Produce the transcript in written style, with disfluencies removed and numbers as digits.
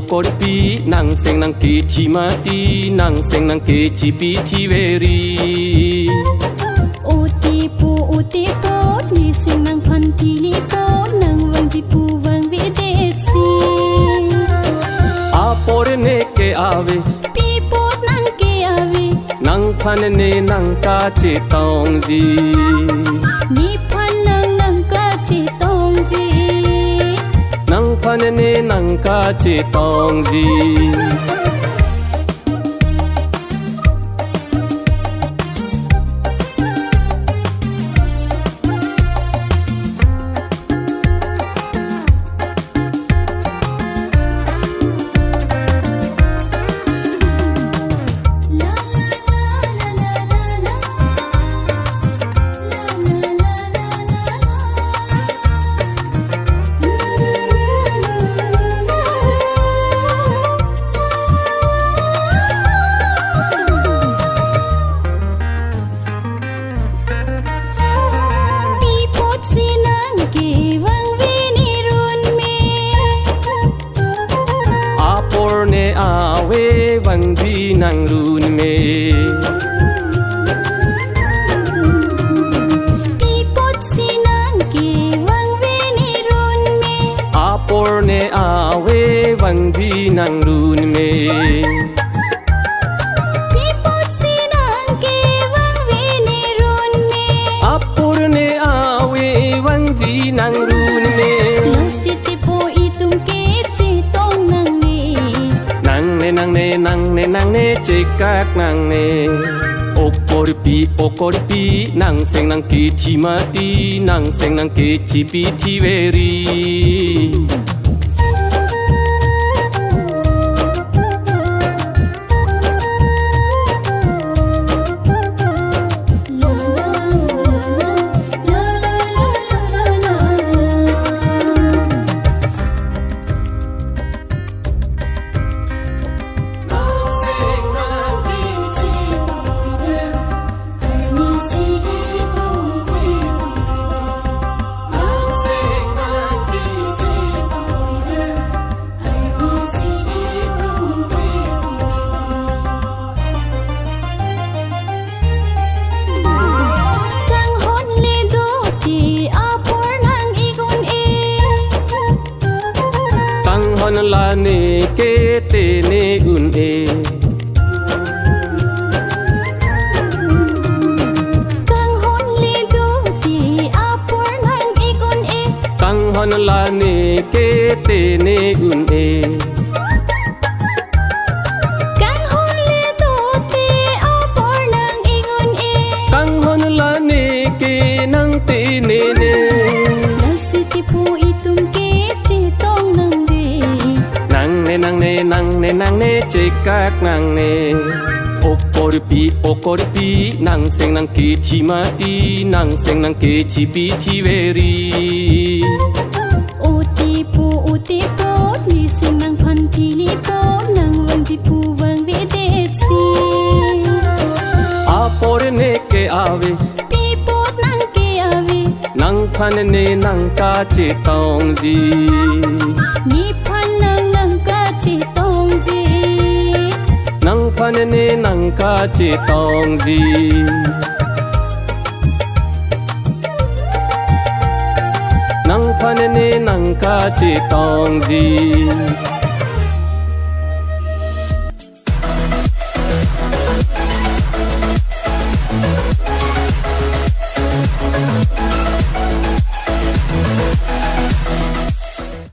okorpi nang seng nang ke thi mati nang seng nang ke chi pi thi veri uti po ni sing nang phan ti li po nang wang ji pu wang vi de si apor ne ke ave pi po nang ke ave nang phan ne nang ka che tong ji ni phan nang ka che tong ji nang phan ne nang ka che tong ji awe wang ji nang run me pi pot sinang ke wang ve ni run me apor ne awe wang ji nang run me pi pot sinang ke wang ve ni run me apor ne awe wang ji nang run me lasiti po itum ke che tong nang nang ne che kak nang ne okorpi nang seng nang ke thi mati nang seng nang ke chi pi thi veri hon la ne ke te ne un e kang hon le do ti apor nang igon e kang hon la ne ke te ne un e kang hon le do ti apor nang igon e kang hon la ne ke nang te ne ne lasiti pu itum ke che tong nang nang ne che kak nang ne okorpi nang seng nang ke thi mati nang seng nang ke chi pi thi veri uti po ni sing nang phan ti li po nang wang ji pu wang vi de si apor ne ke ave pi po nang ke ave nang phan ne nang ka che tong ji ni phan nang ka che tong ji nang phan ne nang ka che tong ji nang phan ne nang ka che tong ji